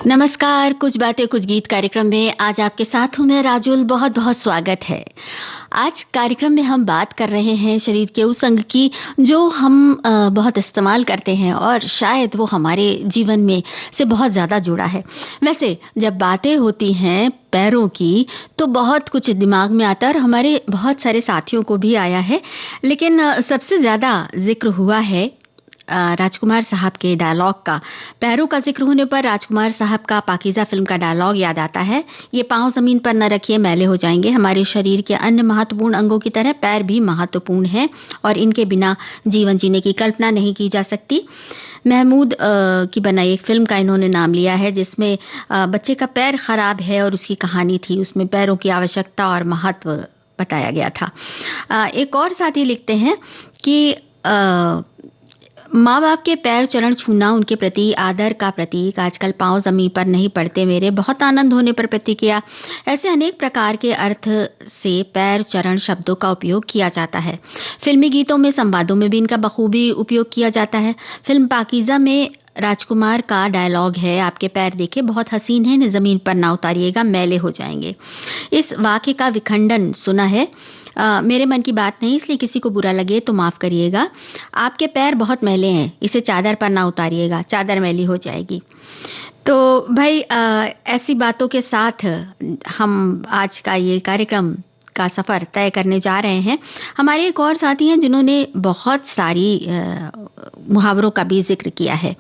नमस्कार, कुछ बातें कुछ गीत कार्यक्रम में आज आपके साथ हूँ मैं राजुल। बहुत बहुत स्वागत है। आज कार्यक्रम में हम बात कर रहे हैं शरीर के उस अंग की जो हम बहुत इस्तेमाल करते हैं और शायद वो हमारे जीवन में से बहुत ज़्यादा जुड़ा है। वैसे जब बातें होती हैं पैरों की तो बहुत कुछ दिमाग में आता है और हमारे बहुत सारे साथियों को भी आया है, लेकिन सबसे ज़्यादा जिक्र हुआ है राजकुमार साहब के डायलॉग का। पैरों का जिक्र होने पर राजकुमार साहब का पाकीज़ा फिल्म का डायलॉग याद आता है। ये पांव जमीन पर न रखिए, मैले हो जाएंगे। हमारे शरीर के अन्य महत्वपूर्ण अंगों की तरह पैर भी महत्वपूर्ण हैं और इनके बिना जीवन जीने की कल्पना नहीं की जा सकती। महमूद की बनाई एक फिल्म का इन्होंने नाम लिया है जिसमें बच्चे का पैर खराब है और उसकी कहानी थी। उसमें पैरों की आवश्यकता और महत्व बताया गया था। एक और साथी लिखते हैं कि माँ बाप के पैर चरण छूना उनके प्रति आदर का प्रतीक। आजकल पांव जमीन पर नहीं पड़ते मेरे, बहुत आनंद होने पर प्रतिक्रिया। ऐसे अनेक प्रकार के अर्थ से पैर चरण शब्दों का उपयोग किया जाता है। फिल्मी गीतों में, संवादों में भी इनका बखूबी उपयोग किया जाता है। फिल्म पाकीज़ा में राजकुमार का डायलॉग है, आपके पैर देखे बहुत हसीन हैं, जमीन पर ना उतारिएगा, मैले हो जाएंगे। इस वाक्य का विखंडन सुना है। मेरे मन की बात नहीं, इसलिए किसी को बुरा लगे तो माफ करिएगा। आपके पैर बहुत मैले हैं, इसे चादर पर ना उतारिएगा, चादर मैली हो जाएगी। तो भाई ऐसी बातों के साथ हम आज का ये कार्यक्रम का सफर तय करने जा रहे हैं। हमारे एक और साथी हैं जिन्होंने बहुत सारी मुहावरों का भी जिक्र किया है।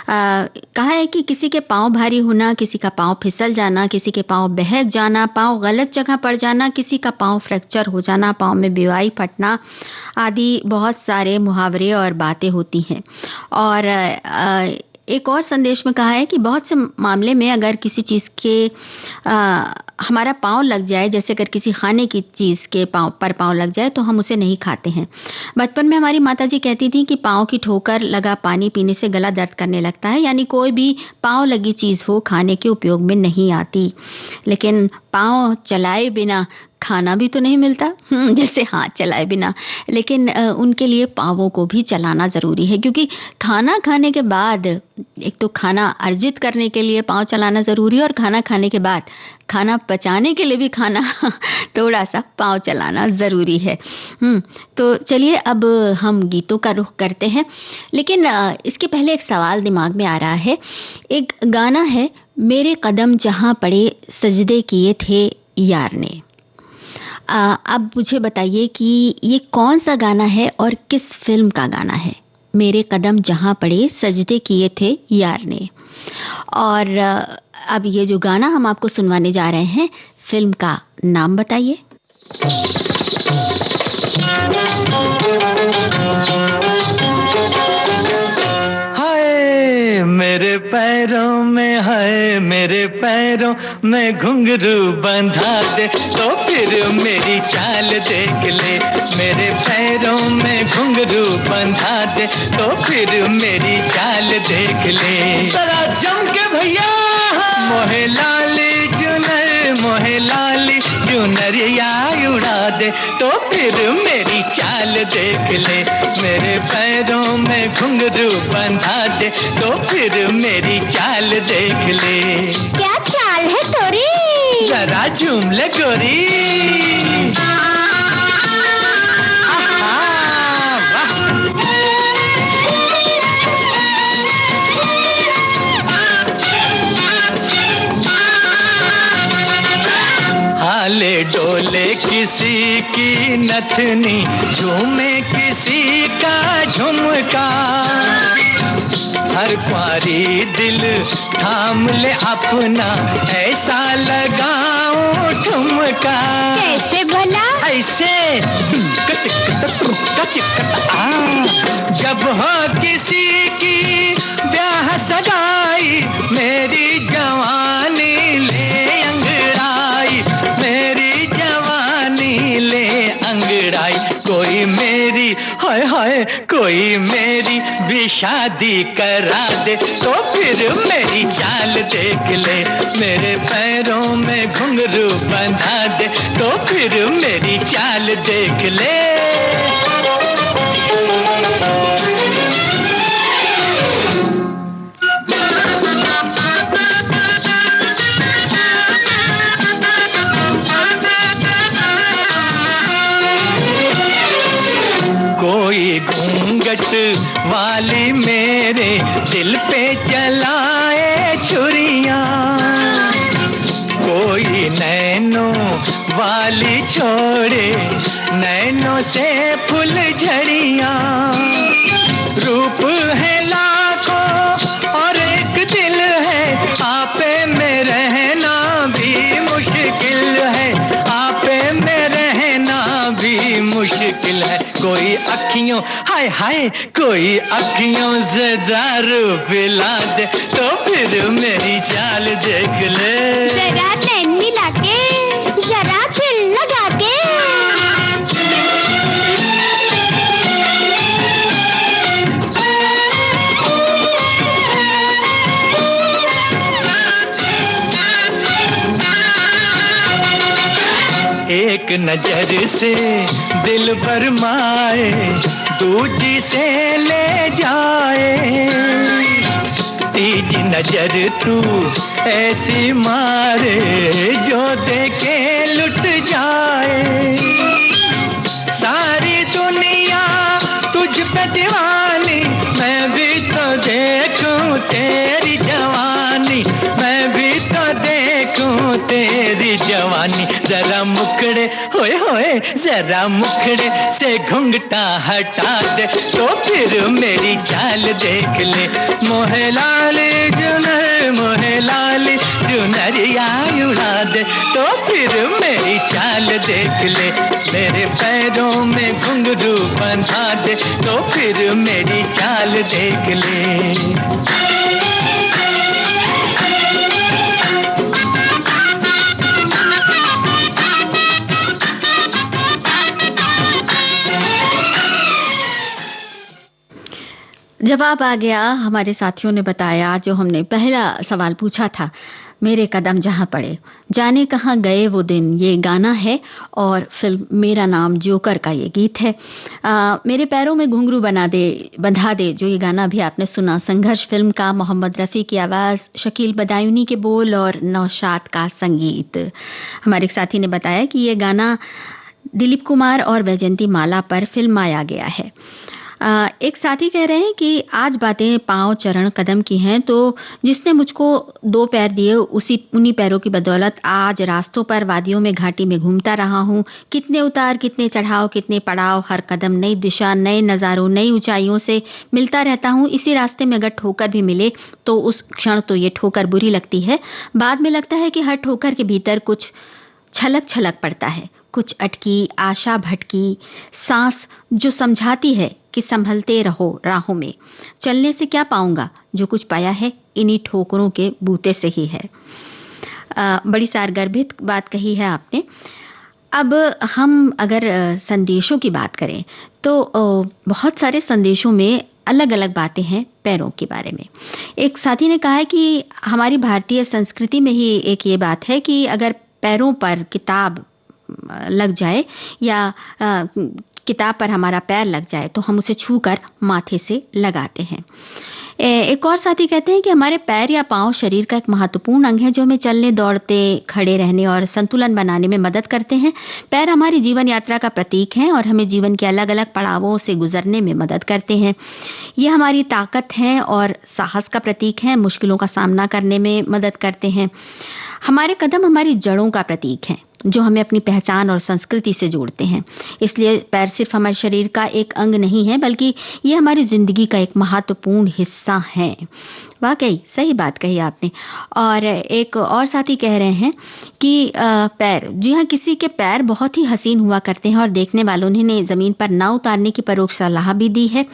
कहा है कि किसी के पांव भारी होना, किसी का पांव फिसल जाना, किसी के पांव बहक जाना, पांव गलत जगह पड़ जाना, किसी का पांव फ्रैक्चर हो जाना, पांव में बेवाई फटना आदि बहुत सारे मुहावरे और बातें होती हैं। और एक और संदेश में कहा है कि बहुत से मामले में अगर किसी चीज़ के हमारा पाँव लग जाए, जैसे अगर किसी खाने की चीज़ के पाँव लग जाए तो हम उसे नहीं खाते हैं। बचपन में हमारी माताजी कहती थी कि पाँव की ठोकर लगा पानी पीने से गला दर्द करने लगता है, यानी कोई भी पाँव लगी चीज़ हो खाने के उपयोग में नहीं आती। लेकिन पाँव चलाए बिना खाना भी तो नहीं मिलता, जैसे हाथ चलाए बिना। लेकिन उनके लिए पाँवों को भी चलाना ज़रूरी है, क्योंकि खाना खाने के बाद एक तो खाना अर्जित करने के लिए पाँव चलाना ज़रूरी है और खाना खाने के बाद खाना पचाने के लिए भी खाना थोड़ा सा पाँव चलाना ज़रूरी है। तो चलिए अब हम गीतों का रुख करते हैं, लेकिन इसके पहले एक सवाल दिमाग में आ रहा है। एक गाना है, मेरे कदम जहाँ पड़े सजदे किए थे यार ने। अब मुझे बताइए कि ये कौन सा गाना है और किस फिल्म का गाना है। मेरे कदम जहाँ पड़े सजदे किए थे यार ने। और अब ये जो गाना हम आपको सुनवाने जा रहे हैं, फिल्म का नाम बताइए। मेरे पैरों में है, मेरे पैरों में घुंघरू बंधा दे तो फिर मेरी चाल देख ले। मेरे पैरों में घुंघरू बंधा दे तो फिर मेरी चाल देख ले। जरा जम के भैया, मोहे लाली चुनर, मोहे लाली चुनरिया उड़ा दे तो फिर मेरी चाल देख ले। मेरे पैरों में घुंघरू बंधा दे तो फिर मेरी चाल देख ले। क्या चाल है तोरी, जरा झूम ले गोरी। हाले डोले किसी की नथनी, झूमे किसी का झुमका। हर क्वारी दिल थाम ले अपना, ऐसा लगाऊं ठुमका। कैसे भला? ऐसे जब हो किसी की ब्याह सगाई, मेरी जवानी ले अंगड़ाई, मेरी जवानी ले अंगड़ाई। कोई मेरी हाय हाय, कोई मेरी भी शादी करा दे तो फिर मेरी चाल देख ले। मेरे पैरों में घुंघरू बंधा दे तो फिर मेरी चाल देख ले। वाली मेरे दिल पे चलाए छुरियां, कोई नैनों वाली छोड़े नैनों से फूल झड़ियां। रूप है लाखों और एक दिल है, आपे में रहना भी मुश्किल है, आपे में रहना भी मुश्किल है। कोई अखियों हाय हाय कोई अखियों से दारू पिला दे तो फिर मेरी चाल देख ले। जरा नैन मिला के, जरा दिल लगा के। एक नजर से दिल फरमाए, दूजी से ले जाए, तीजी नजर तू ऐसी मारे जो देखे लुट जाए। सारी दुनिया तुझ पे दीवानी, मैं भी तो देखूं तेरी जवानी, मैं भी तो देखूं तेरी जवानी। जरा मुखड़े होए होए जरा मुखड़े से घुंघटा हटा दे तो फिर मेरी चाल देख ले। मोहे लाली जुनर मोहे लाली चुनरिया उड़ा दे तो फिर मेरी चाल देख ले। मेरे पैरों में घुंघरू बंधा दे तो फिर मेरी चाल देख ले। जवाब आ गया। हमारे साथियों ने बताया, जो हमने पहला सवाल पूछा था, मेरे कदम जहां पड़े जाने कहां गए वो दिन, ये गाना है और फिल्म मेरा नाम जोकर का ये गीत है। मेरे पैरों में घुंघरू बंधा दे जो ये गाना भी आपने सुना, संघर्ष फिल्म का, मोहम्मद रफ़ी की आवाज़, शकील बदायूनी के बोल और नौशाद का संगीत। हमारे एक साथी ने बताया कि ये गाना दिलीप कुमार और वैजयंती माला पर फिल्माया गया है। एक साथी कह रहे हैं कि आज बातें पांव चरण कदम की हैं, तो जिसने मुझको 2 पैर दिए उन्हीं पैरों की बदौलत आज रास्तों पर, वादियों में, घाटी में घूमता रहा हूँ। कितने उतार, कितने चढ़ाव, कितने पड़ाव, हर कदम नई दिशा, नए नज़ारों, नई ऊंचाइयों से मिलता रहता हूँ। इसी रास्ते में अगर ठोकर भी मिले तो उस क्षण तो ये ठोकर बुरी लगती है, बाद में लगता है कि हर ठोकर के भीतर कुछ छलक छलक पड़ता है, कुछ अटकी आशा, भटकी सांस जो समझाती है कि संभलते रहो राहों में, चलने से क्या पाऊंगा, जो कुछ पाया है इन्हीं ठोकरों के बूते से ही है। बड़ी सारगर्भित बात कही है आपने। अब हम अगर संदेशों की बात करें तो बहुत सारे संदेशों में अलग अलग बातें हैं पैरों के बारे में। एक साथी ने कहा है कि हमारी भारतीय संस्कृति में ही एक ये बात है कि अगर पैरों पर किताब लग जाए या किताब पर हमारा पैर लग जाए तो हम उसे छूकर माथे से लगाते हैं। एक और साथी कहते हैं कि हमारे पैर या पांव शरीर का एक महत्वपूर्ण अंग है जो हमें चलने, दौड़ते, खड़े रहने और संतुलन बनाने में मदद करते हैं। पैर हमारी जीवन यात्रा का प्रतीक हैं और हमें जीवन के अलग अलग पड़ावों से गुजरने में मदद करते हैं। ये हमारी ताकत है और साहस का प्रतीक है, मुश्किलों का सामना करने में मदद करते हैं। हमारे कदम हमारी जड़ों का प्रतीक हैं जो हमें अपनी पहचान और संस्कृति से जोड़ते हैं। इसलिए पैर सिर्फ हमारे शरीर का एक अंग नहीं है, बल्कि ये हमारी जिंदगी का एक महत्वपूर्ण हिस्सा है। वाकई सही बात कही आपने। और एक और साथी कह रहे हैं कि पैर, जी हाँ, किसी के पैर बहुत ही हसीन हुआ करते हैं और देखने वालों ने जमीन पर ना उतारने की परोक्ष सलाह भी दी है।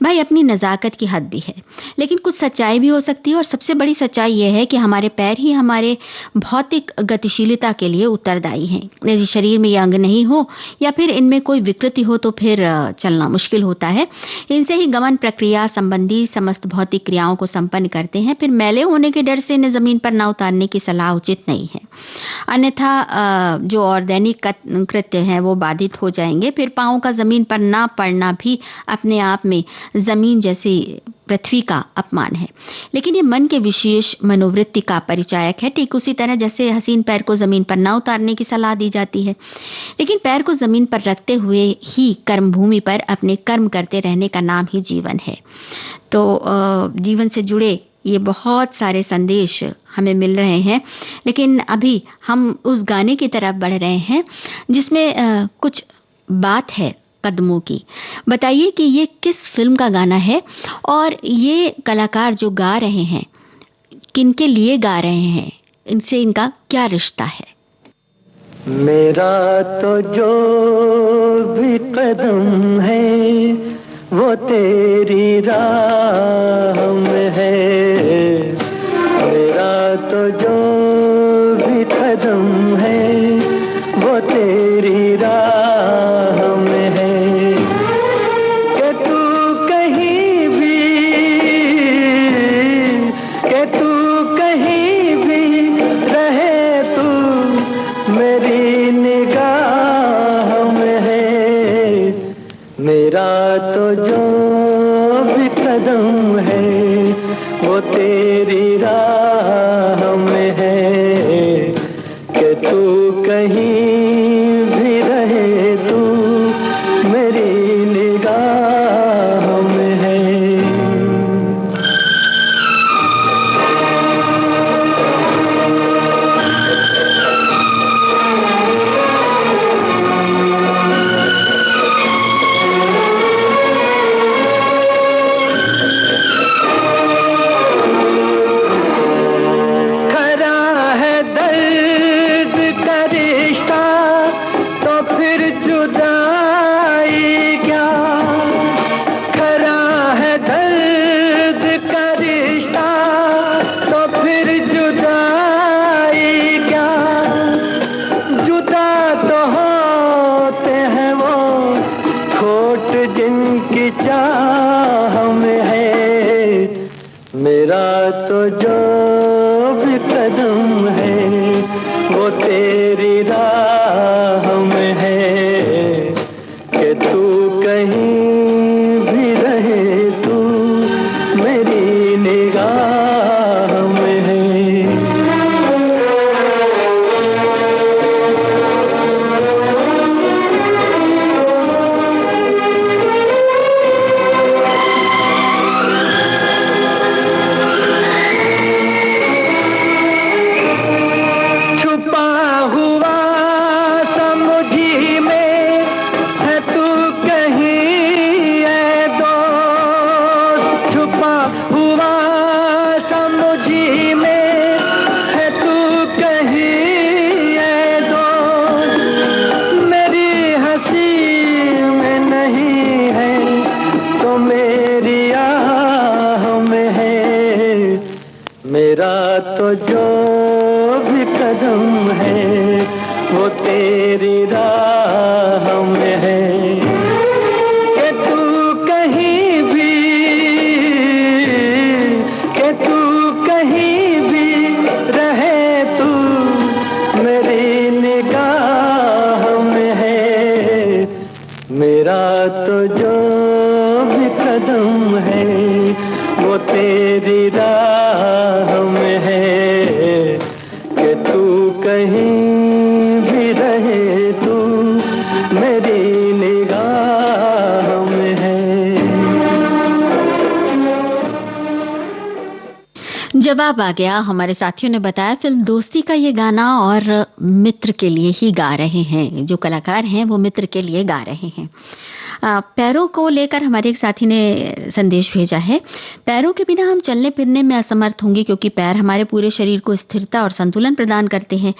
भाई, अपनी नजाकत की हद भी है, लेकिन कुछ सच्चाई भी हो सकती है और सबसे बड़ी सच्चाई यह है कि हमारे पैर ही हमारे भौतिक गतिशीलता के लिए उत्तरदायी हैं। यदि शरीर में ये अंग नहीं हो या फिर इनमें कोई विकृति हो तो फिर चलना मुश्किल होता है। इनसे ही गमन प्रक्रिया संबंधी समस्त भौतिक क्रियाओं को संपन्न करते हैं। फिर मैले होने के डर से इन्हें जमीन पर ना उतारने की सलाह उचित नहीं है, अन्यथा जो और दैनिक कृत्य हैं वो बाधित हो जाएंगे। फिर पांव का जमीन पर ना पड़ना भी अपने आप में जमीन जैसी पृथ्वी का अपमान है। लेकिन ये मन के विशेष मनोवृत्ति का परिचायक है, ठीक उसी तरह जैसे हसीन पैर को जमीन पर ना उतारने की सलाह दी जाती है, लेकिन पैर को जमीन पर रखते हुए ही कर्म भूमि पर अपने कर्म करते रहने का नाम ही जीवन है। तो जीवन से जुड़े ये बहुत सारे संदेश हमें मिल रहे हैं, लेकिन अभी हम उस गाने की तरफ बढ़ रहे हैं जिसमें कुछ बात है कदमों की। बताइए कि ये किस फिल्म का गाना है और ये कलाकार जो गा रहे हैं किनके लिए गा रहे हैं, इनसे इनका क्या रिश्ता है। मेरा तो जो भी कदम है वो तेरी राह में है, मेरा तो जो भी कदम है वो तेरी राह में है, कि तू कहीं भी रहे तू मेरी निगाह में है, मेरा तो जो भी कदम है वो तेरी राह में है, कि तू कहीं भी रहे तू मेरी निगाह में है। जवाब आ गया। हमारे साथियों ने बताया फिल्म दोस्ती का ये गाना और मित्र के लिए ही गा रहे हैं, जो कलाकार हैं वो मित्र के लिए गा रहे हैं। पैरों को लेकर हमारे एक साथी ने संदेश भेजा है। पैरों के बिना हम चलने फिरने में असमर्थ होंगे क्योंकि पैर हमारे पूरे शरीर को स्थिरता और संतुलन प्रदान करते हैं।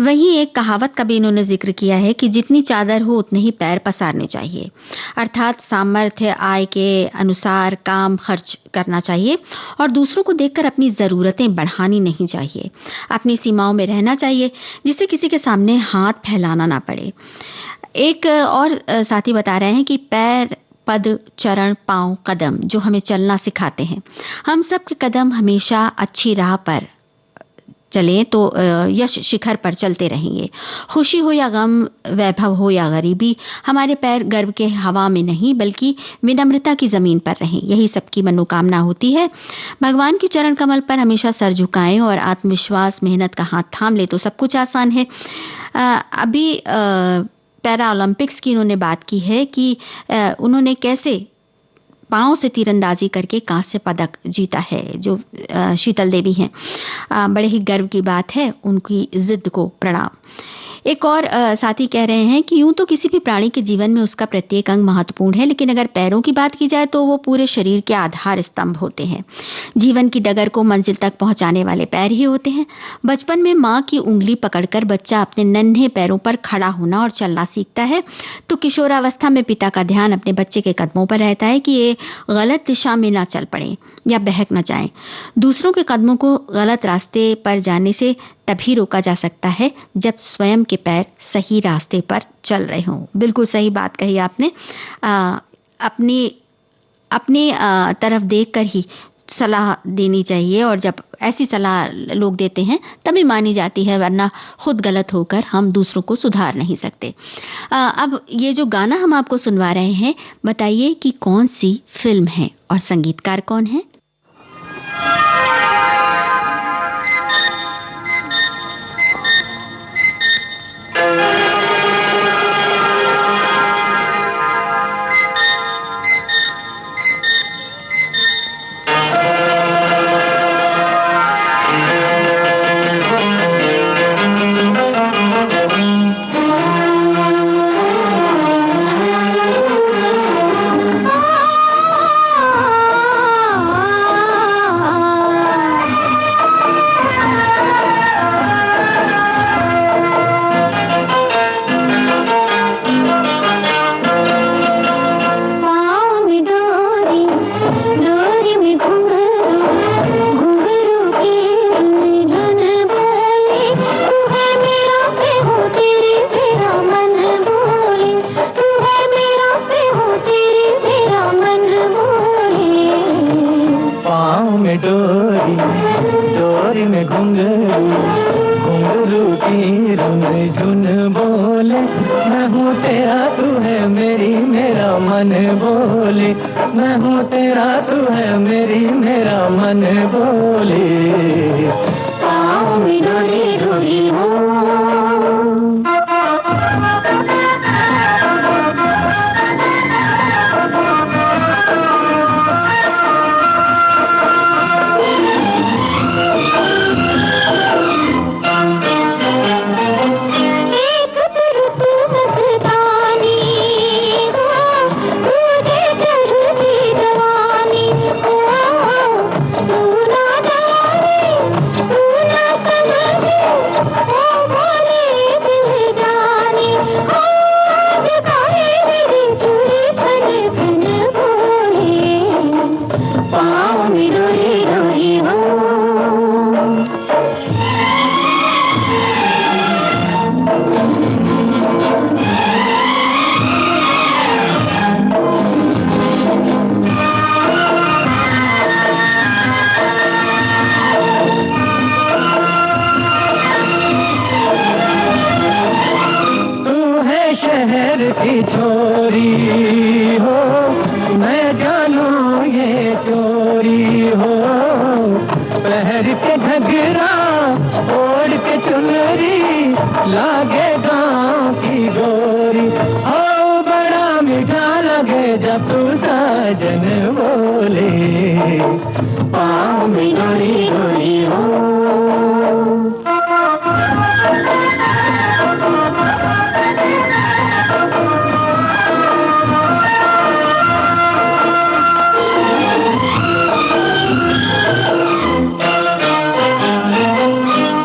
वहीं एक कहावत का भी इन्होंने जिक्र किया है कि जितनी चादर हो उतने ही पैर पसारने चाहिए, अर्थात सामर्थ्य आय के अनुसार काम खर्च करना चाहिए और दूसरों को देखकर अपनी जरूरतें बढ़ानी नहीं चाहिए। अपनी सीमाओं में रहना चाहिए जिससे किसी के सामने हाथ फैलाना ना पड़े। एक और साथी बता रहे हैं कि पैर, पद, चरण, पांव, कदम जो हमें चलना सिखाते हैं। हम सब के कदम हमेशा अच्छी राह पर चलें तो यश शिखर पर चलते रहेंगे। खुशी हो या गम, वैभव हो या गरीबी, हमारे पैर गर्व के हवा में नहीं बल्कि विनम्रता की जमीन पर रहें, यही सबकी मनोकामना होती है। भगवान की चरण कमल पर हमेशा सर झुकाएं और आत्मविश्वास, मेहनत का हाथ थाम ले तो सब कुछ आसान है। अभी पैरा ओलंपिक्स की उन्होंने बात की है कि उन्होंने कैसे पांव से तीरंदाजी करके कांस्य पदक जीता है, जो शीतल देवी हैं। बड़े ही गर्व की बात है, उनकी जिद को प्रणाम। एक और साथी कह रहे हैं कि यूं तो किसी भी प्राणी के जीवन में उसका प्रत्येक अंग महत्वपूर्ण है, लेकिन अगर पैरों की बात की जाए तो वो पूरे शरीर के आधार स्तंभ होते हैं। जीवन की डगर को मंजिल तक पहुंचाने वाले पैर ही होते हैं। बचपन में मां की उंगली पकड़कर बच्चा अपने नन्हे पैरों पर खड़ा होना और चलना सीखता है, तो किशोरावस्था में पिता का ध्यान अपने बच्चे के कदमों पर रहता है कि ये गलत दिशा में ना चल पड़े या बहक न जाएं। दूसरों के कदमों को गलत रास्ते पर जाने से तभी रोका जा सकता है जब स्वयं के पैर सही रास्ते पर चल रहे हों। बिल्कुल सही बात कही आपने। अपनी तरफ देखकर ही सलाह देनी चाहिए, और जब ऐसी सलाह लोग देते हैं तभी मानी जाती है, वरना खुद गलत होकर हम दूसरों को सुधार नहीं सकते। अब ये जो गाना हम आपको सुनवा रहे हैं, बताइए कि कौन सी फिल्म है और संगीतकार कौन है?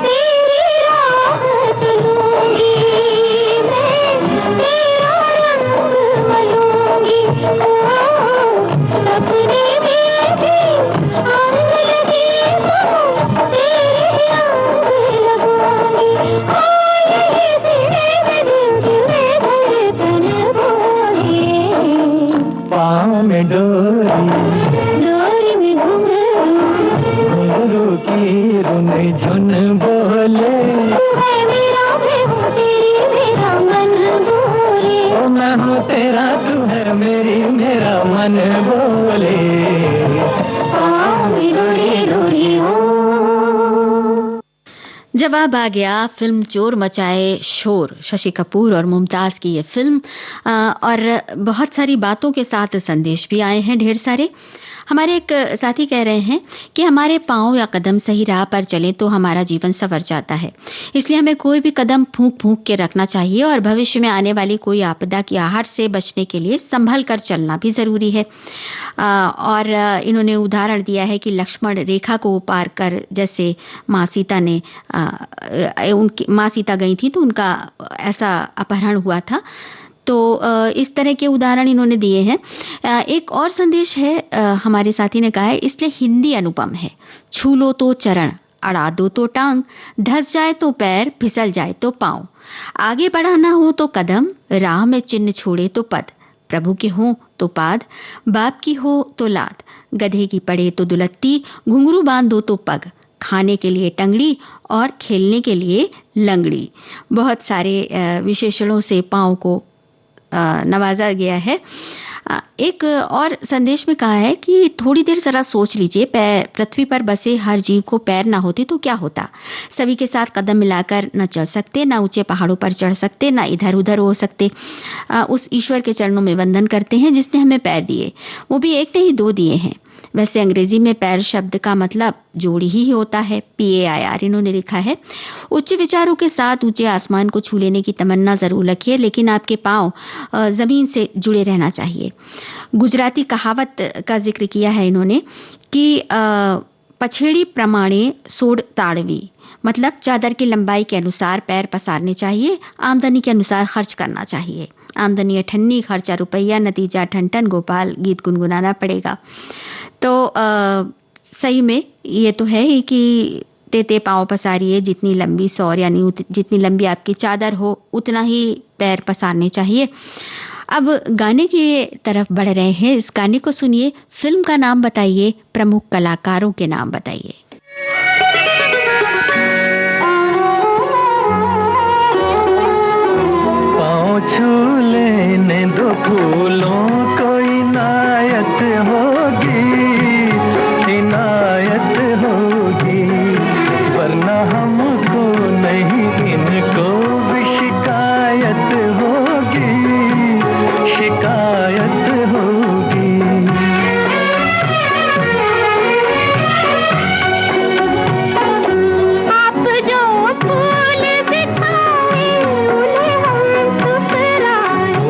तेरी राह चलूंगी बोले, तू है मेरा मैं हूँ तेरी मेरा मन बोले, ओ मैं हूँ तेरा तू है मेरी मेरा मन बोले, पाँव में डोरी डोरी हो। जवाब आ गया फिल्म चोर मचाए शोर, शशि कपूर और मुमताज की ये फिल्म। और बहुत सारी बातों के साथ संदेश भी आए हैं ढेर सारे। हमारे एक साथी कह रहे हैं कि हमारे पांव या कदम सही राह पर चले तो हमारा जीवन संवर जाता है, इसलिए हमें कोई भी कदम फूंक फूंक के रखना चाहिए और भविष्य में आने वाली कोई आपदा की आहट से बचने के लिए संभल कर चलना भी जरूरी है। और इन्होंने उदाहरण दिया है कि लक्ष्मण रेखा को पार कर, जैसे माँ सीता ने उनकी माँ सीता गई थी तो उनका ऐसा अपहरण हुआ था। तो इस तरह के उदाहरण इन्होंने दिए हैं। एक और संदेश है, हमारे साथी ने कहा है, इसलिए हिंदी अनुपम है। छू लो तो चरण, अड़ा दो तो टांग, धस जाए तो पैर, फिसल जाए तो पांव, आगे बढ़ाना हो तो कदम, राह में चिन्ह छोड़े तो पद, प्रभु के हो तो पाद, बाप की हो तो लाद, गधे की पड़े तो दुलत्ती, घुंघरू बांध दो तो पग, खाने के लिए टंगड़ी और खेलने के लिए लंगड़ी। बहुत सारे विशेषणों से पांव को नवाजा गया है। एक और संदेश में कहा है कि थोड़ी देर जरा सोच लीजिए, पृथ्वी पर बसे हर जीव को पैर ना होते तो क्या होता। सभी के साथ कदम मिलाकर न चल सकते, ना ऊंचे पहाड़ों पर चढ़ सकते, ना इधर उधर हो सकते। उस ईश्वर के चरणों में वंदन करते हैं जिसने हमें पैर दिए, वो भी एक नहीं दो दिए हैं। वैसे अंग्रेजी में पैर शब्द का मतलब जोड़ी ही होता है, PAIR इन्होंने लिखा है। उच्च विचारों के साथ ऊंचे आसमान को छू लेने की तमन्ना जरूर रखिए, लेकिन आपके पांव जमीन से जुड़े रहना चाहिए। गुजराती कहावत का जिक्र किया है इन्होंने कि पछेड़ी प्रमाणे सोड ताड़वी, मतलब चादर की लंबाई के अनुसार पैर पसारने चाहिए, आमदनी के अनुसार खर्च करना चाहिए। आमदनी अठन्नी, खर्चा रुपया, नतीजा ठनठन, गोपाल गीत गुनगुनाना पड़ेगा। तो सही में ये तो है ही कि तेते पांव पसारिए, जितनी लंबी सौर यानी जितनी लंबी आपकी चादर हो उतना ही पैर पसारने चाहिए। अब गाने की तरफ बढ़ रहे हैं। इस गाने को सुनिए, फिल्म का नाम बताइए, प्रमुख कलाकारों के नाम बताइए। पाँव छू लेने दो फूलों को, इनायत होगी इनायत होगी, वरना हमको नहीं इनको भी शिकायत होगी शिकायत होगी। आप जो फूल बिछाए उन्हें हम ठुकराए,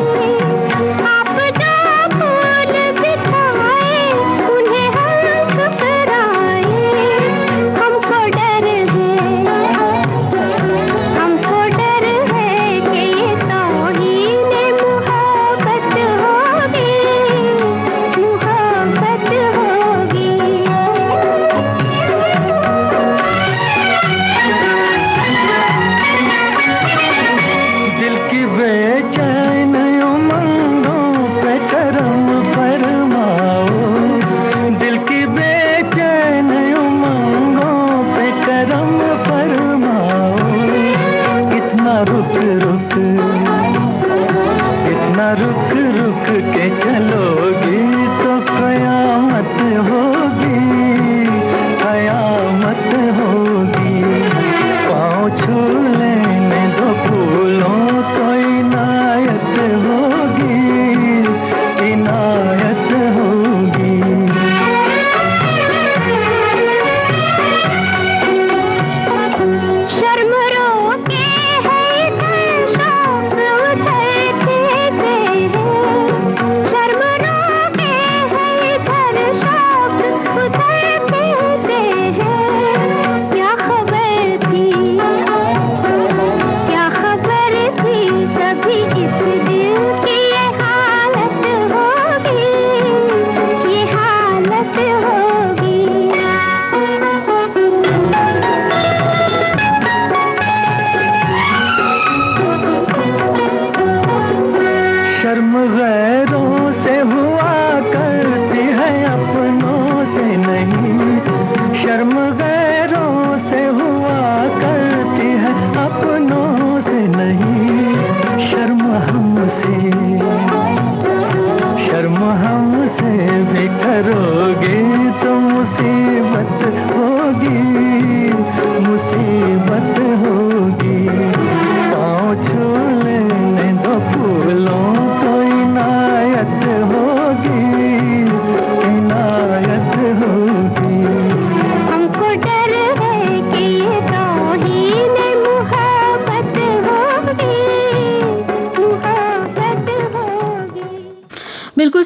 आप जो फूल बिछाए उन्हें हम ठुकराए। हमको डर है कि ये तौहीन मुहब्बत होगी, मुहब्बत होगी। दिल की बेचैन उमंगों पे करम फरमाओ, दिल की बेचैन उमंगों पे करम फरमाओ। इतना रुक रुक इतना रुक रुक के चलोगी तो कयामत होगी कयामत होगी। पाँव छू लेने दो फूलों को, इनायत होगी इनायत होगी। शर्म रोके है इधर शौक उधर देते हैं, शर्म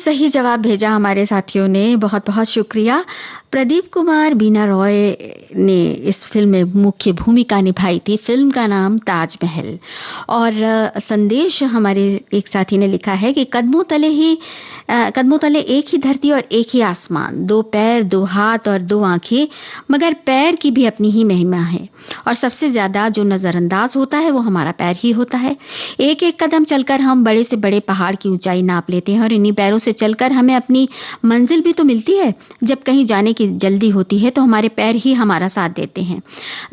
सही जवाब भेजा हमारे साथियों ने, बहुत बहुत शुक्रिया। प्रदीप कुमार बीना रॉय ने इस फिल्म में मुख्य भूमिका निभाई थी। फिल्म का नाम ताजमहल। और संदेश हमारे एक साथी ने लिखा है कि कदमों तले एक ही धरती और एक ही आसमान, दो पैर, दो हाथ और दो आंखें, मगर पैर की भी अपनी ही महिमा है और सबसे ज्यादा जो नजरअंदाज होता है वो हमारा पैर ही होता है। एक एक कदम चलकर हम बड़े से बड़े पहाड़ की ऊंचाई नाप लेते हैं और इन्हीं पैरों से चलकर हमें अपनी मंजिल भी तो मिलती है। जब कहीं जाने की जल्दी होती है तो हमारे पैर ही हमारा साथ देते हैं।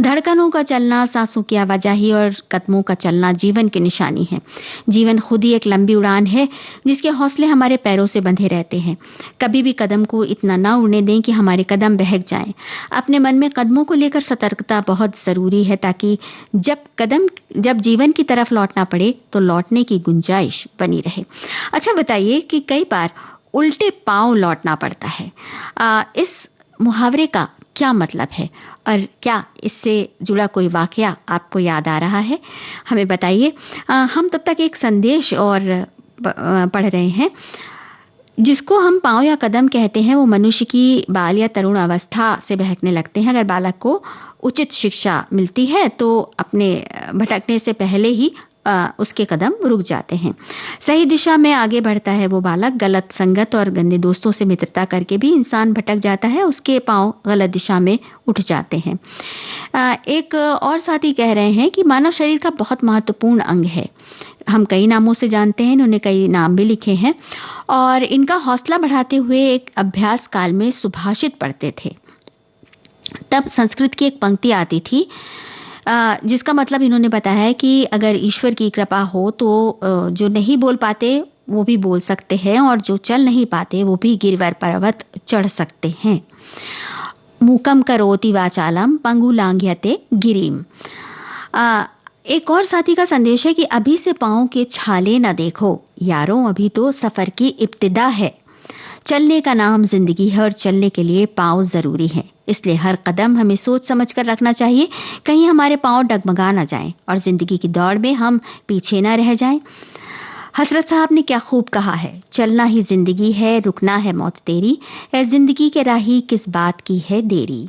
धड़कनों का चलना, सांसों की आवाजाही और कदमों का चलना जीवन की निशानी है। जीवन खुद ही एक लंबी उड़ान है जिसके हौसले हमारे पैरों से बंधे रहते हैं। कभी भी कदम को इतना ना उड़ने दें कि हमारे कदम बहक जाएं। अपने मन में कदमों को लेकर सतर्कता बहुत जरूरी है ताकि जब जीवन की तरफ लौटना पड़े तो लौटने की गुंजाइश बनी रहे। अच्छा बताइए कि कई बार उल्टे पांव लौटना पड़ता है। इस मुहावरे का क्या मतलब है और क्या इससे जुड़ा कोई वाकया आपको याद आ रहा है? हमें बताइए। हम तब तक एक संदेश और पढ़ रहे हैं। जिसको हम पांव या कदम कहते हैं वो मनुष्य की बाल या तरुण अवस्था से बहकने लगते हैं। अगर बालक को उचित शिक्षा मिलती है तो अपने भटकने से पहले ही उसके कदम रुक जाते हैं। सही दिशा में आगे बढ़ता है वो बालक। गलत संगत और गंदे दोस्तों से मित्रता करके भी इंसान भटक जाता है, उसके पांव गलत दिशा में उठ जाते हैं। एक और साथी कह रहे हैं कि मानव शरीर का बहुत महत्वपूर्ण अंग है। हम कई नामों से जानते हैं, इन्होंने कई नाम भी लिखे हैं और इनका हौसला बढ़ाते हुए एक अभ्यास काल में सुभाषित पढ़ते थे। तब संस्कृत की एक पंक्ति आती थी जिसका मतलब इन्होंने बताया है कि अगर ईश्वर की कृपा हो तो जो नहीं बोल पाते वो भी बोल सकते हैं और जो चल नहीं पाते वो भी गिरवर पर्वत चढ़ सकते हैं। मूकम करोति वाचालम पंगुलांघ्यते गिरिम। एक और साथी का संदेश है कि अभी से पांव के छाले न देखो यारों, अभी तो सफर की इब्तिदा है। चलने का नाम जिंदगी है और चलने के लिए पांव जरूरी है, इसलिए हर कदम हमें सोच समझ कर रखना चाहिए, कहीं हमारे पांव डगमगा ना जाएं और जिंदगी की दौड़ में हम पीछे ना रह जाएं। हजरत साहब ने क्या खूब कहा है, चलना ही जिंदगी है, रुकना है मौत तेरी, ऐ जिंदगी के राही किस बात की है देरी।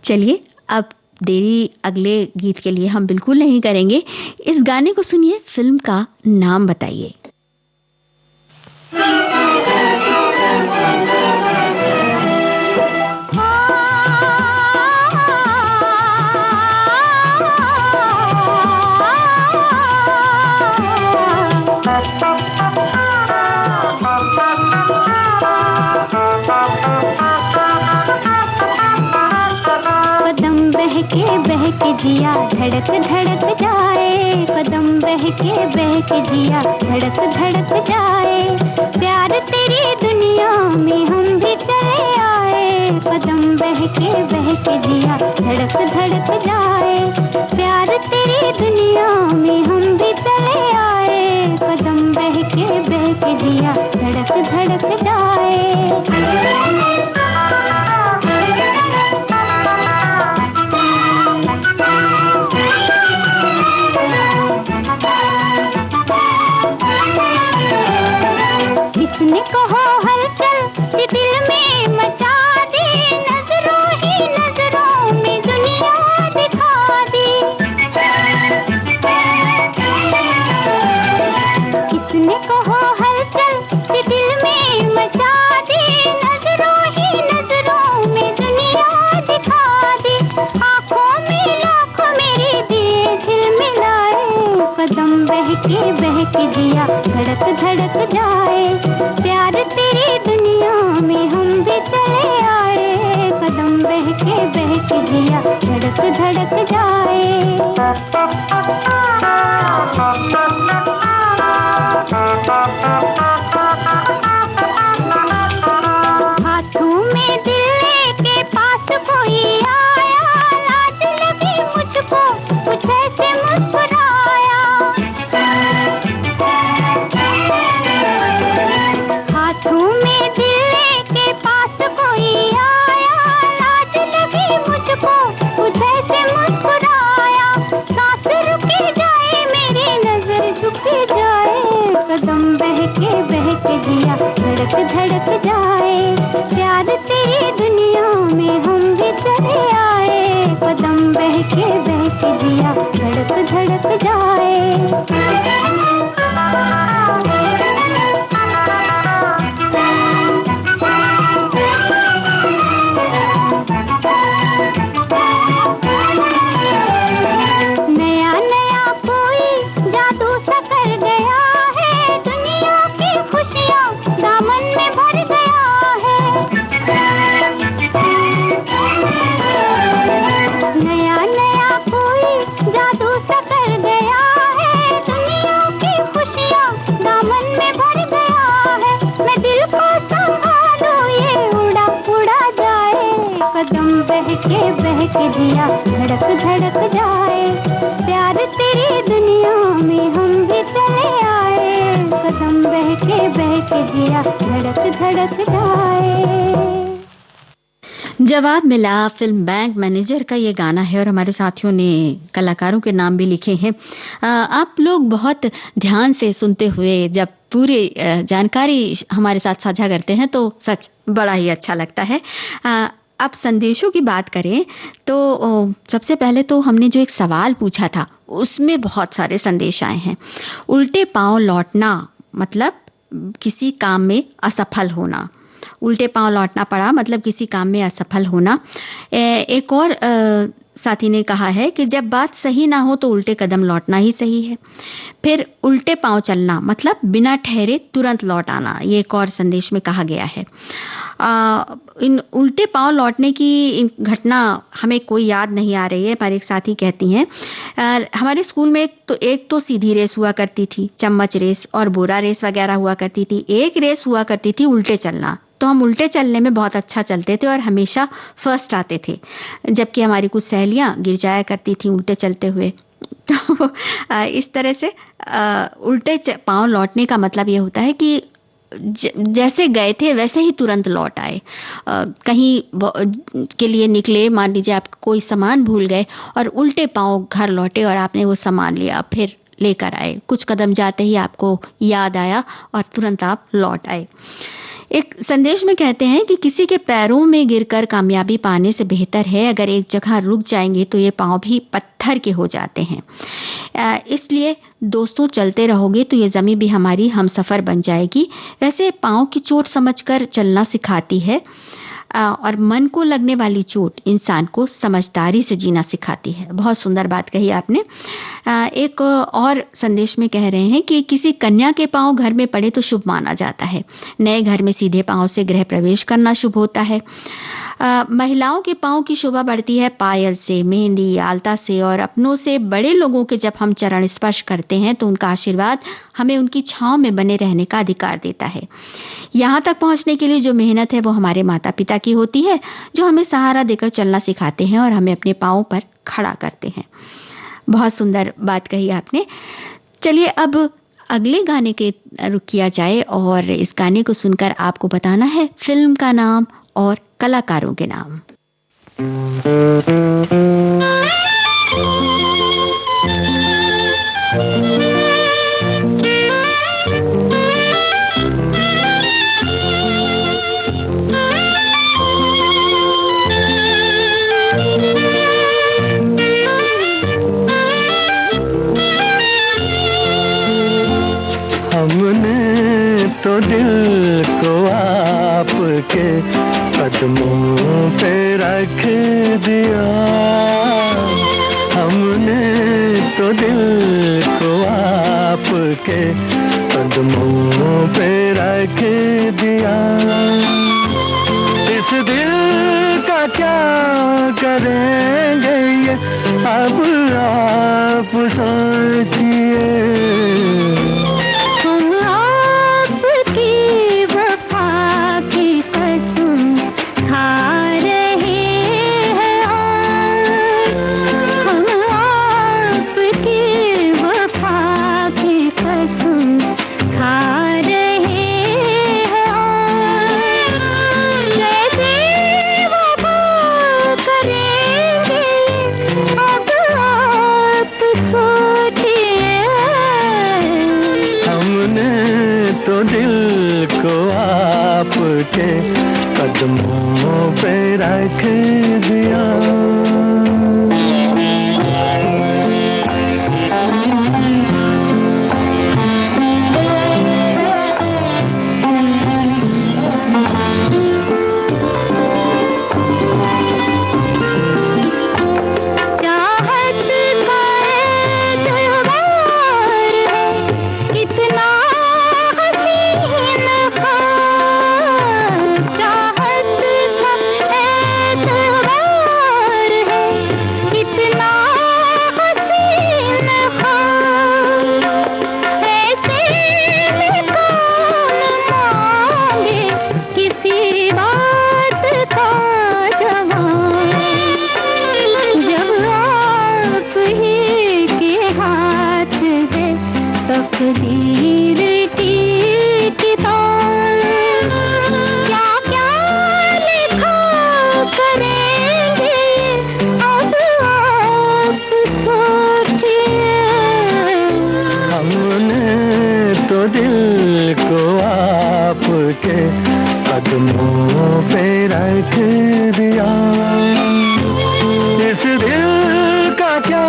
चलिए अब देरी अगले गीत के लिए हम बिल्कुल नहीं करेंगे। इस गाने को सुनिए, फिल्म का नाम बताइए। बहके जिया धड़क धड़क जाए, कदम बहके जिया धड़क धड़क जाए। प्यार तेरी दुनिया में हम भी चले आए, कदम बहके जिया धड़क धड़क जाए। प्यार तेरी दुनिया में हम भी चले आए, कदम बहके जिया धड़क धड़क जाए। इसने कहो हलचल ये दिल में मचा दी, नजरों ही नजरों में दुनिया दिखा दी। इसने कहो हलचल ये दिल में मचा दी, नजरों ही नजरों में दुनिया दिखा दी। आंखों में लाखों मेरी दिए झिलमिलाए, कदम बहके जिया धड़क धड़क जाए। प्यार तेरी दुनिया में हम भी चले आए, कदम बहके जिया धड़क धड़क जाए। हाथों में दिल लेके पास कोई आया, लाज लगी मुझको कुछ ऐसे मुस्कुराया। हाथों में दिल लेके पास कोई आया, लाज लगी मुझको कुछ ऐसे मुस्कुराया। दिया धड़क धड़क जाए। नया नया कोई जादू सा कर गया है, दुनिया की खुशियाँ दामन में भर गया है। नया नया कोई जादू सा कर गया है, दुनिया की खुशियाँ दामन में भर गया है। मैं दिल को संभालूं ये उड़ा उड़ा जाए, कदम बहके दिया धड़क धड़क जाए। प्यार तेरी दुनिया में हम भी चले आए, कदम बहके दिया धड़क धड़क जाए। जवाब मिला फिल्म बैंक मैनेजर का ये गाना है और हमारे साथियों ने कलाकारों के नाम भी लिखे हैं। आप लोग बहुत ध्यान से सुनते हुए जब पूरी जानकारी हमारे साथ साझा करते हैं तो सच बड़ा ही अच्छा लगता है। अब संदेशों की बात करें तो सबसे पहले तो हमने जो एक सवाल पूछा था उसमें बहुत सारे संदेश आए हैं। उल्टे पांव लौटना मतलब किसी काम में असफल होना, उल्टे पांव लौटना पड़ा मतलब किसी काम में असफल होना। एक और साथी ने कहा है कि जब बात सही ना हो तो उल्टे कदम लौटना ही सही है। फिर उल्टे पांव चलना मतलब बिना ठहरे तुरंत लौट आना, ये एक और संदेश में कहा गया है। इन उल्टे पांव लौटने की घटना हमें कोई याद नहीं आ रही है, पर एक साथी कहती हैं हमारे स्कूल में एक तो सीधी रेस हुआ करती थी, चम्मच रेस और बोरा रेस वगैरह हुआ करती थी। एक रेस हुआ करती थी उल्टे चलना, तो हम उल्टे चलने में बहुत अच्छा चलते थे और हमेशा फर्स्ट आते थे, जबकि हमारी कुछ सहेलियां गिर जाया करती थी उल्टे चलते हुए। तो इस तरह से उल्टे पांव लौटने का मतलब ये होता है कि जैसे गए थे वैसे ही तुरंत लौट आए। कहीं के लिए निकले, मान लीजिए आप कोई सामान भूल गए और उल्टे पांव घर लौटे और आपने वो सामान लिया, फिर लेकर आए, कुछ कदम जाते ही आपको याद आया और तुरंत आप लौट आए। एक संदेश में कहते हैं कि किसी के पैरों में गिरकर कामयाबी पाने से बेहतर है अगर एक जगह रुक जाएंगे तो ये पांव भी पत्थर के हो जाते हैं। इसलिए दोस्तों चलते रहोगे तो ये जमीन भी हमारी हमसफर बन जाएगी। वैसे पांव की चोट समझकर चलना सिखाती है और मन को लगने वाली चोट इंसान को समझदारी से जीना सिखाती है। बहुत सुंदर बात कही आपने। एक और संदेश में कह रहे हैं कि किसी कन्या के पांव घर में पड़े तो शुभ माना जाता है। नए घर में सीधे पांव से गृह प्रवेश करना शुभ होता है। महिलाओं के पांव की शोभा बढ़ती है पायल से, मेहंदी, आलता से और अपनों से बड़े लोगों के जब हम चरण स्पर्श करते हैं तो उनका आशीर्वाद हमें उनकी छांव में बने रहने का अधिकार देता है। यहाँ तक पहुँचने के लिए जो मेहनत है वो हमारे माता पिता की होती है, जो हमें सहारा देकर चलना सिखाते हैं और हमें अपने पांवों पर खड़ा करते हैं। बहुत सुंदर बात कही आपने। चलिए अब अगले गाने के रुक किया जाए और इस गाने को सुनकर आपको बताना है फिल्म का नाम और कलाकारों के नाम। हमने तो दिल को आपके कदमों पे रख दिया, हमने तो दिल को आपके कदमों पे रख दिया। इस दिल का क्या करेंगे ये अब आप सोचिए। सोचिए दिल को आपके कदमों पे रख दिया। इस दिल का क्या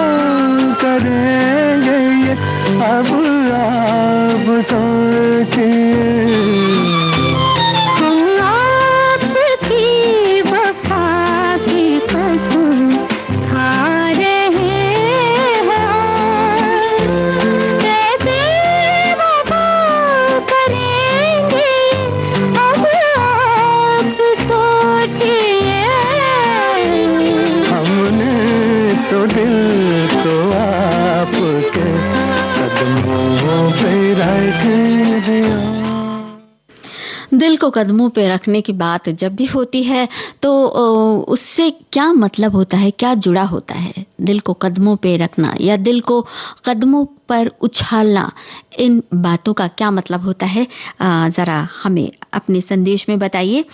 करेंगे ये अब आप सोचिए। दिल को कदमों पे रखने की बात जब भी होती है तो उससे क्या मतलब होता है, क्या जुड़ा होता है? दिल को कदमों पे रखना या दिल को कदमों पर उछालना, इन बातों का क्या मतलब होता है? जरा हमें अपने संदेश में बताइए।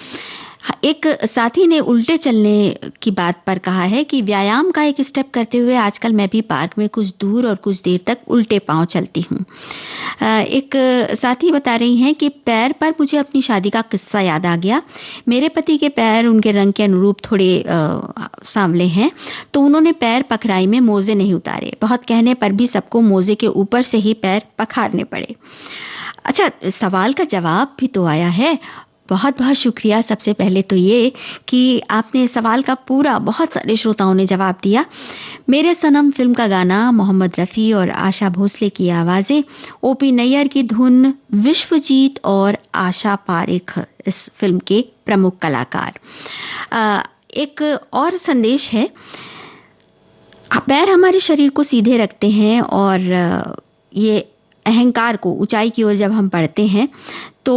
एक साथी ने उल्टे चलने की बात पर कहा है कि व्यायाम का एक स्टेप करते हुए आजकल मैं भी पार्क में कुछ दूर और कुछ देर तक उल्टे पांव चलती हूँ। एक साथी बता रही हैं कि पैर पर मुझे अपनी शादी का किस्सा याद आ गया। मेरे पति के पैर उनके रंग के अनुरूप थोड़े सांवले हैं, तो उन्होंने पैर पखराई में मोजे नहीं उतारे। बहुत कहने पर भी सबको मोजे के ऊपर से ही पैर पखारने पड़े। अच्छा, सवाल का जवाब भी तो आया है। बहुत बहुत शुक्रिया। सबसे पहले तो ये कि आपने सवाल का पूरा बहुत सारे श्रोताओं ने जवाब दिया। मेरे सनम फिल्म का गाना, मोहम्मद रफ़ी और आशा भोसले की आवाज़ें, ओपी नैयर की धुन, विश्वजीत और आशा पारेख इस फिल्म के प्रमुख कलाकार। एक और संदेश है, पैर हमारे शरीर को सीधे रखते हैं और ये अहंकार को ऊंचाई की ओर जब हम बढ़ते हैं तो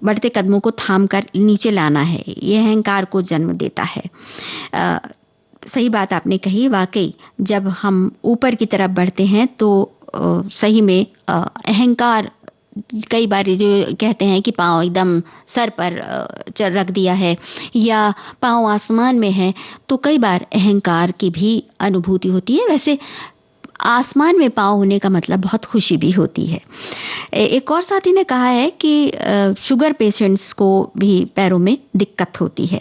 बढ़ते कदमों को थाम कर नीचे लाना है, ये अहंकार को जन्म देता है। सही बात आपने कही। वाकई जब हम ऊपर की तरफ बढ़ते हैं तो सही में अहंकार, कई बार जो कहते हैं कि पाँव एकदम सर पर रख दिया है या पाँव आसमान में है, तो कई बार अहंकार की भी अनुभूति होती है। वैसे आसमान में पाँव होने का मतलब बहुत खुशी भी होती है। एक और साथी ने कहा है कि शुगर पेशेंट्स को भी पैरों में दिक्कत होती है।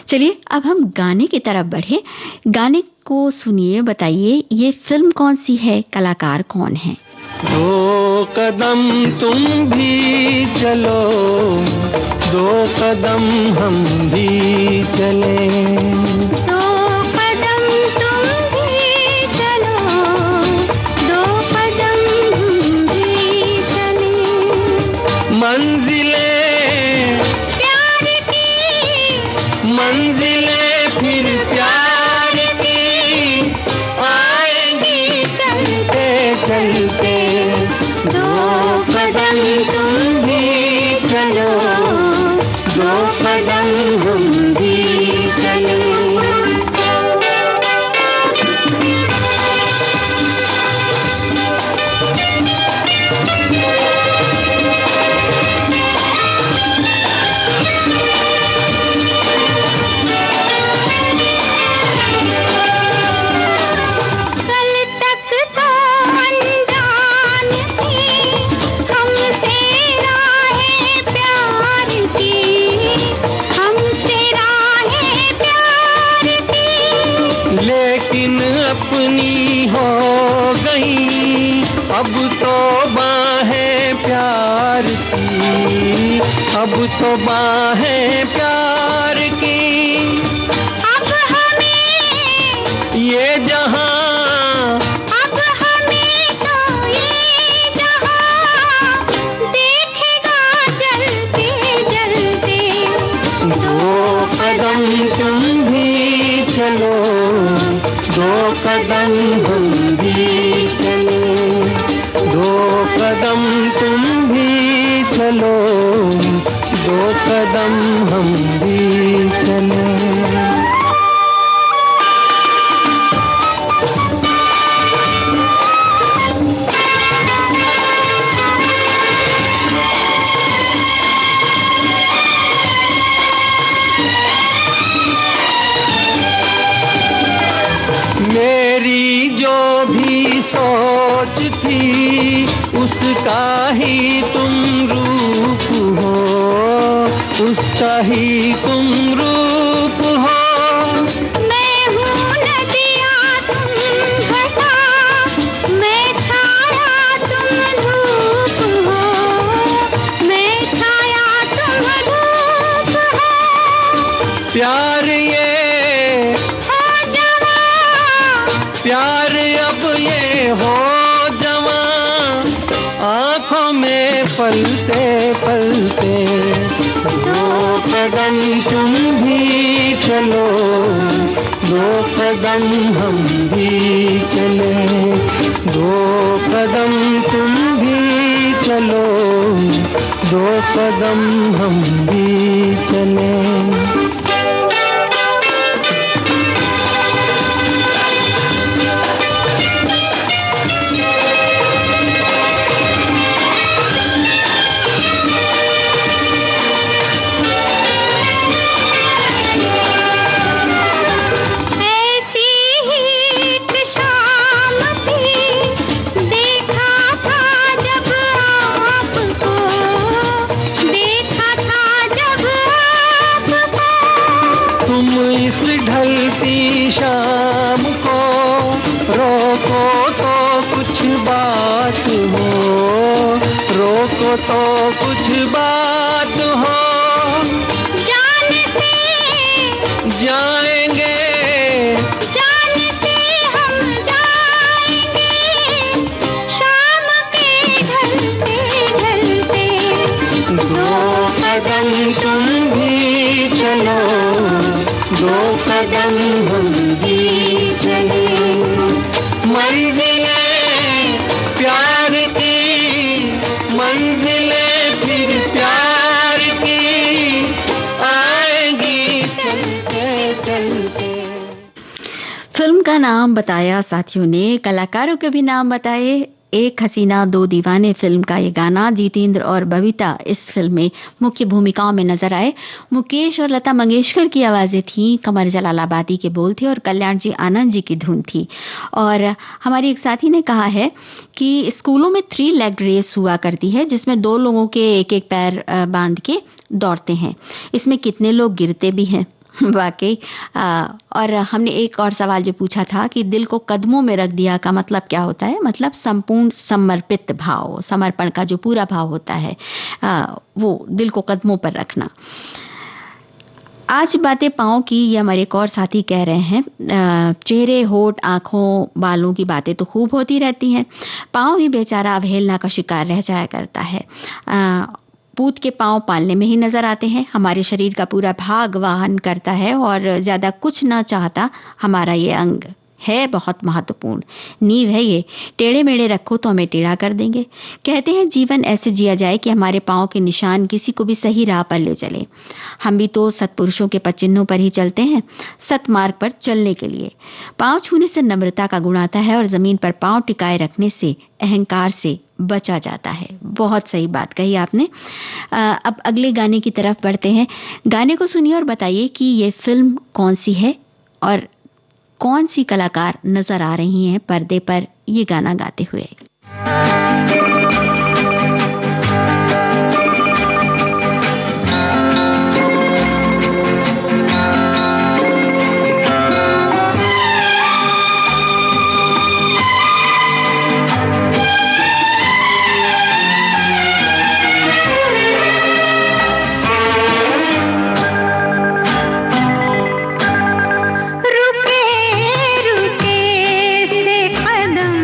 चलिए अब हम गाने की तरफ बढ़े। गाने को सुनिए, बताइए ये फिल्म कौन सी है, कलाकार कौन है? 2 कदम तुम भी चलो, 2 कदम हम भी चलें। मंजिलें प्यार की, मंजिलें फिर प्यार की आएंगी चलते चलते। 2 कदम तुम भी चलो, 2 कदम हम भी चलें। अब तो बाहें प्यार की, अब तो बाहें प्यार की। अब हमें ये जहां, अब हमें तो ये जहां देखेगा चलते चलते। 2 कदम तुम भी चलो, 2 कदम हम भी चलो। 2 कदम तुम भी चलो, 2 कदम हम भी चलें। मेरी जो भी सोच थी, उसका ही तुम रूप हो, उसका ही तुम रूप हो। मैं हूँ नदिया तुम घटा, मैं छाया तुम धूप हो, मैं छाया तुम धूप हो। प्यार ये हो जवां, प्यार अब ये हो जवां, आँखों में पलते पलते। दो कदम तुम भी चलो, दो कदम हम भी चले, दो कदम तुम भी चलो, दो कदम हम भी चले। ऐसी ही एक शाम थी, देखा था जब आपको, देखा था जब आपको। तुम इस ढलती शाम को रोको तो कुछ बात हो, रोको तो कुछ बात हो। जानते जाएंगे जानते हम जाएंगे, शाम के ढलते ढलते। दो कदम तुम भी चलो, दो कदम हम भी चले। मंजिलें प्यार की, मंजिलें फिर प्यार की आएंगी चलते चलते। फिल्म का नाम बताया साथियों ने, कलाकारों के भी नाम बताए। एक हसीना दो दीवाने फिल्म का ये गाना, जितेंद्र और बबीता इस फिल्म में मुख्य भूमिकाओं में नजर आए। मुकेश और लता मंगेशकर की आवाजें थी, कमर जलालाबादी के बोल थे और कल्याण जी आनंद जी की धुन थी। और हमारी एक साथी ने कहा है कि स्कूलों में 3 लेग रेस हुआ करती है, जिसमें 2 लोगों के एक एक पैर बांध के दौड़ते हैं। इसमें कितने लोग गिरते भी हैं वाकई। और हमने एक और सवाल जो पूछा था कि दिल को कदमों में रख दिया का मतलब क्या होता है, मतलब संपूर्ण समर्पित भाव, समर्पण का जो पूरा भाव होता है, वो दिल को कदमों पर रखना। आज बातें पाँव की, ये हमारे एक और साथी कह रहे हैं। चेहरे, होठ, आंखों, बालों की बातें तो खूब होती रहती हैं, पाँव ही बेचारा अवहेलना का शिकार रह जाया करता है। पूत के पांव पालने में ही नजर आते हैं, हमारे शरीर का पूरा भाग वाहन करता है और ज्यादा कुछ ना चाहता हमारा ये अंग है बहुत महत्वपूर्ण। नींव है ये, टेढ़े मेढ़े रखो तो हमें टेढ़ा कर देंगे। कहते हैं जीवन ऐसे जिया जाए कि हमारे पांव के निशान किसी को भी सही राह पर ले चले। हम भी तो सत्पुरुषों के पचिन्हों पर ही चलते हैं, सतमार्ग पर चलने के लिए। पांव छूने से नम्रता का गुण आता है और जमीन पर पांव टिकाए रखने से अहंकार से बचा जाता है। बहुत सही बात कही आपने। अब अगले गाने की तरफ बढ़ते हैं। गाने को सुनिए और बताइए कि ये फिल्म कौन सी है और कौन सी कलाकार नजर आ रही हैं पर्दे पर ये गाना गाते हुए। रुके रुके से कदम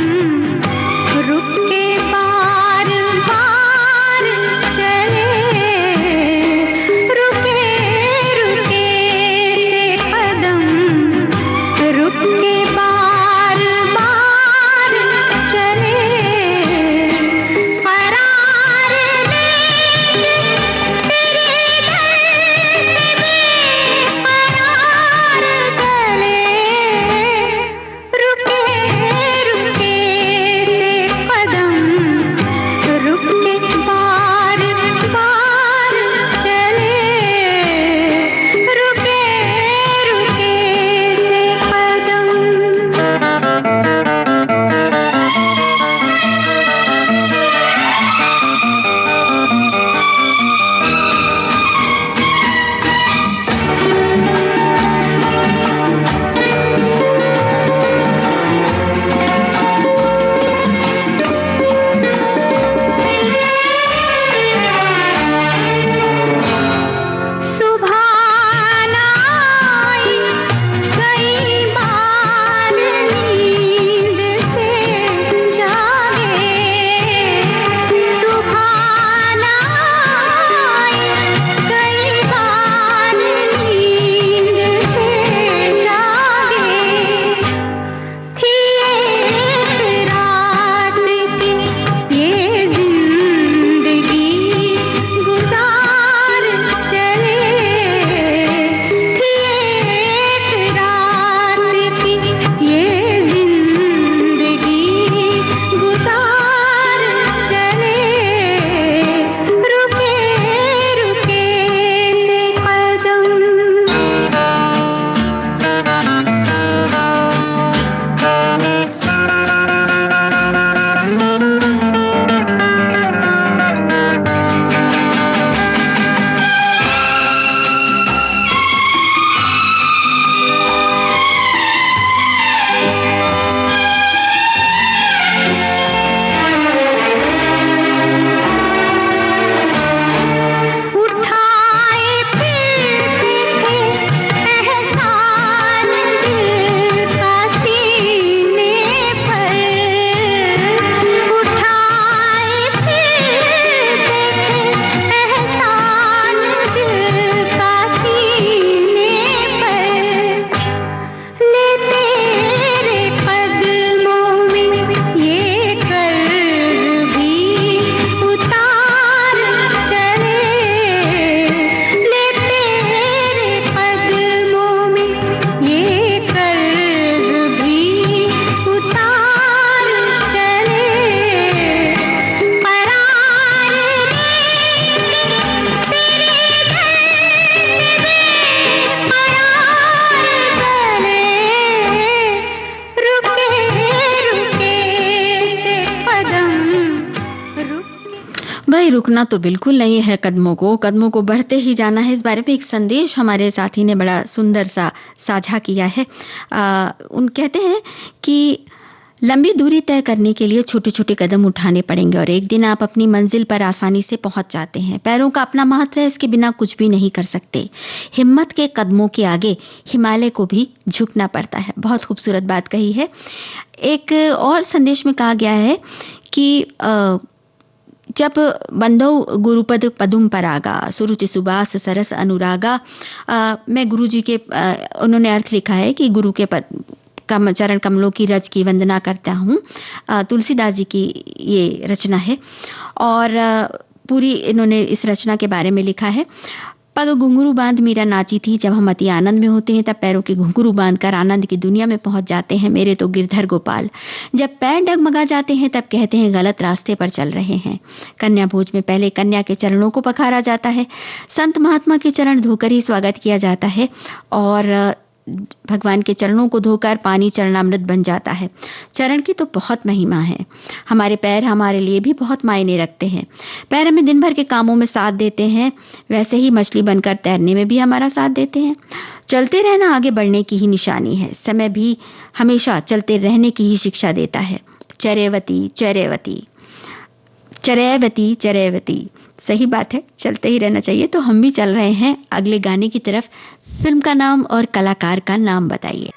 भाई रुकना तो बिल्कुल नहीं है, कदमों को बढ़ते ही जाना है। इस बारे में एक संदेश हमारे साथी ने बड़ा सुंदर सा साझा किया है। उन कहते हैं कि लंबी दूरी तय करने के लिए छोटे छोटे कदम उठाने पड़ेंगे और एक दिन आप अपनी मंजिल पर आसानी से पहुंच जाते हैं। पैरों का अपना महत्व है, इसके बिना कुछ भी नहीं कर सकते। हिम्मत के कदमों के आगे हिमालय को भी झुकना पड़ता है। बहुत खूबसूरत बात कही है। एक और संदेश में कहा गया है कि जब बंधो गुरुपद पदुम परागा सुरुचि सुबास सरस अनुरागा, मैं गुरु जी के उन्होंने अर्थ लिखा है कि गुरु के चरण कमलों की रज की वंदना करता हूँ। तुलसीदास जी की ये रचना है और पूरी इन्होंने इस रचना के बारे में लिखा है। पग घुंघरू बांध मीरा नाची थी, जब हम अति आनंद में होते हैं तब पैरों के घुंघरू बांधकर आनंद की दुनिया में पहुंच जाते हैं मेरे तो गिरधर गोपाल। जब पैर डगमगा जाते हैं तब कहते हैं गलत रास्ते पर चल रहे हैं। कन्या भोज में पहले कन्या के चरणों को पखारा जाता है, संत महात्मा के चरण धोकर ही स्वागत किया जाता है और भगवान के चरणों को धोकर पानी चरणामृत बन जाता है। चरण की तो बहुत महिमा है। हमारे पैर हमारे लिए भी बहुत मायने रखते हैं। पैर हमें दिन भर के कामों में साथ देते हैं, वैसे ही मछली बनकर तैरने में भी हमारा साथ देते हैं। चलते रहना आगे बढ़ने की ही निशानी है। समय भी हमेशा चलते रहने की ही शिक्षा देता है। चरैवती चरैवती चरैवती चरैवती, सही बात है, चलते ही रहना चाहिए। तो हम भी चल रहे हैं अगले गाने की तरफ। फिल्म का नाम और कलाकार का नाम बताइए।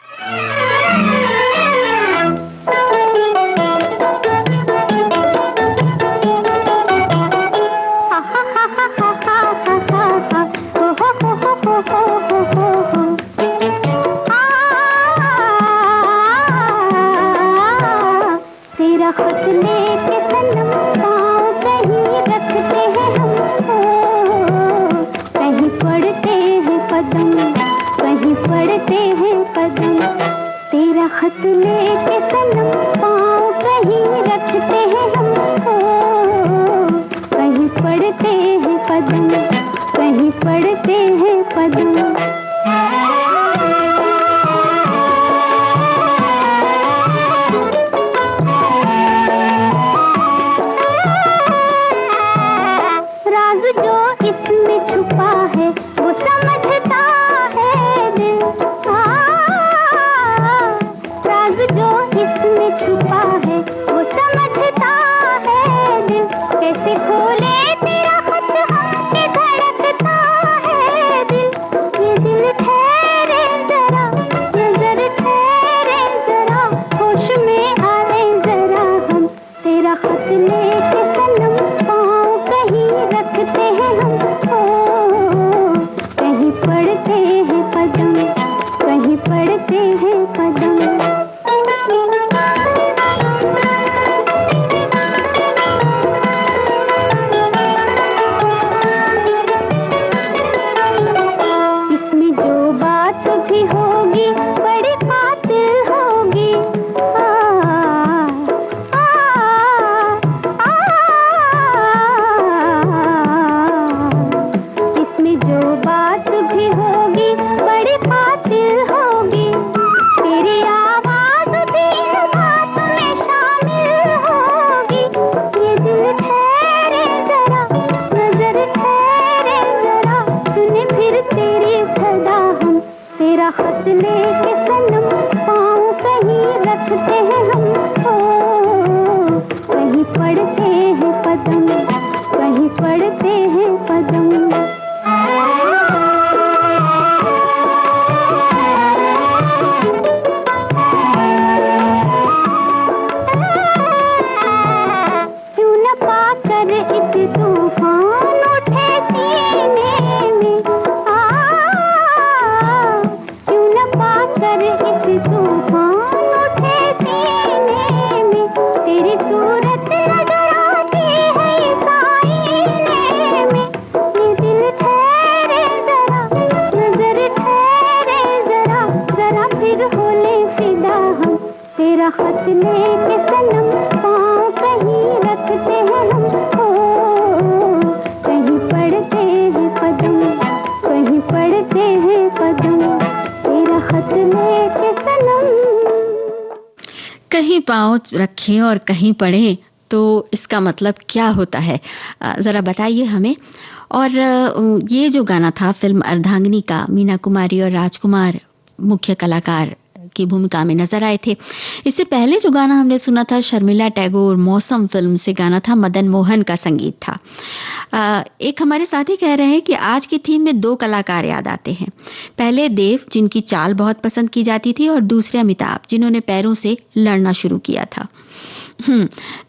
तेरा खत लेके सनम पाँव कहीं रखते हैं हमको, कहीं पढ़ते हैं कदम, कहीं पढ़ते हैं कदम। तेरा खत लेके सनम पाँव कहीं रखते हैं हमको, कहीं पढ़ते हैं कदम, कहीं पढ़ते हैं कदम। कहीं पाँव रखें और कहीं पढ़े, तो इसका मतलब क्या होता है, ज़रा बताइए हमें। और ये जो गाना था फिल्म अर्धांगिनी का, मीना कुमारी और राजकुमार मुख्य कलाकार की भूमिका में नजर आए थे। इससे पहले जो गाना हमने सुना था शर्मिला टैगोर मौसम फिल्म से गाना था, मदन मोहन का संगीत था। एक हमारे साथी कह रहे हैं कि आज की थीम में 2 कलाकार याद आते हैं। पहले देव, जिनकी चाल बहुत पसंद की जाती थी, और दूसरे अमिताभ, जिन्होंने पैरों से लड़ना शुरू किया था।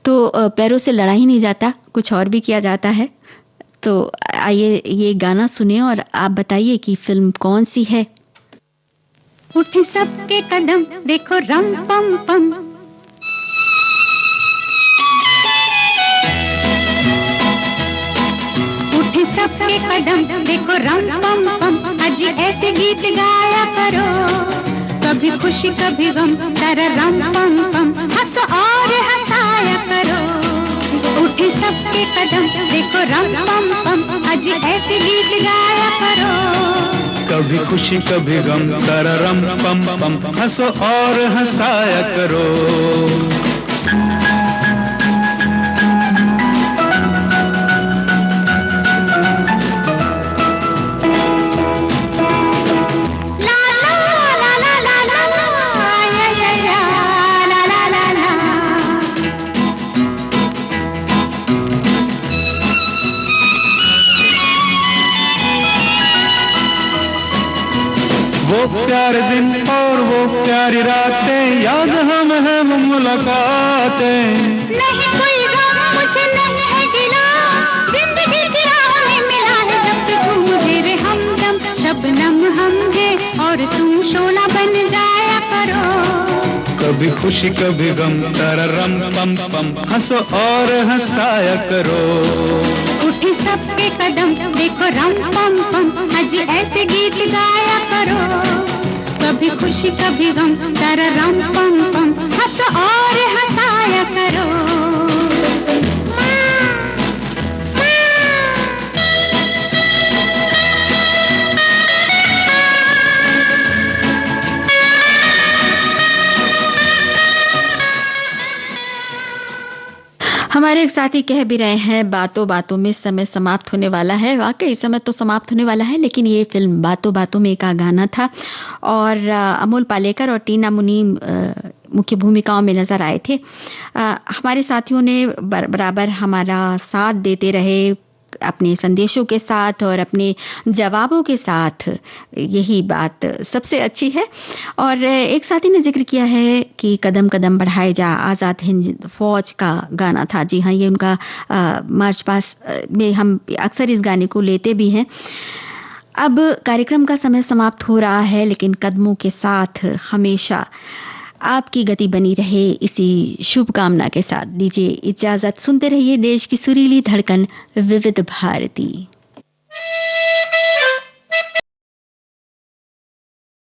तो पैरों से लड़ा ही नहीं जाता, कुछ और भी किया जाता है। तो आइए ये गाना सुने और आप बताइए कि फिल्म कौन सी है। उठे सबके कदम देखो रम पम पम, उठे सबके कदम देखो रम पम पम, आज ऐसे गीत गाया करो, कभी खुशी कभी गम, तारा रम पम पम, हंसो और हंसाया करो। उठे सबके कदम देखो रम पम पम, आज ऐसे गीत गाया करो, कभी खुशी कभी गम, तररम पम पम, हंसो और हंसाया करो। वो प्यारे दिन और वो प्यारी रातें, याद हम है वो मुलाकातें। नहीं कोई गम मुझे नहीं है गिला, जिंदगी की राह में मिला है जब से तू मुझे रे हमदम, शबनम हम है और तुम शोला बन जाया करो, कभी खुशी कभी गम, तररम पम पम, हंसो और हंसाया करो। उठे सबके कदम देखो रम पम पम, आज ऐसे गीत गाया करो, कभी खुशी कभी गम, तररम पम पम, हंसो और हंसाया करो। हमारे एक साथी कह भी रहे हैं बातों बातों में समय समाप्त होने वाला है। वाकई समय तो समाप्त होने वाला है, लेकिन ये फिल्म बातों बातों में का गाना था और अमोल पालेकर और टीना मुनीम मुख्य भूमिकाओं में नजर आए थे। हमारे साथियों ने बराबर हमारा साथ देते रहे, अपने संदेशों के साथ और अपने जवाबों के साथ। यही बात सबसे अच्छी है। और एक साथी ने जिक्र किया है कि कदम कदम बढ़ाए जा, आज़ाद हिंद फौज का गाना था। जी हाँ, ये उनका मार्च पास्ट में हम अक्सर इस गाने को लेते भी हैं। अब कार्यक्रम का समय समाप्त हो रहा है, लेकिन कदमों के साथ हमेशा आपकी गति बनी रहे, इसी शुभकामना के साथ दीजिए इजाजत। सुनते रहिए देश की सुरीली धड़कन विविध भारती।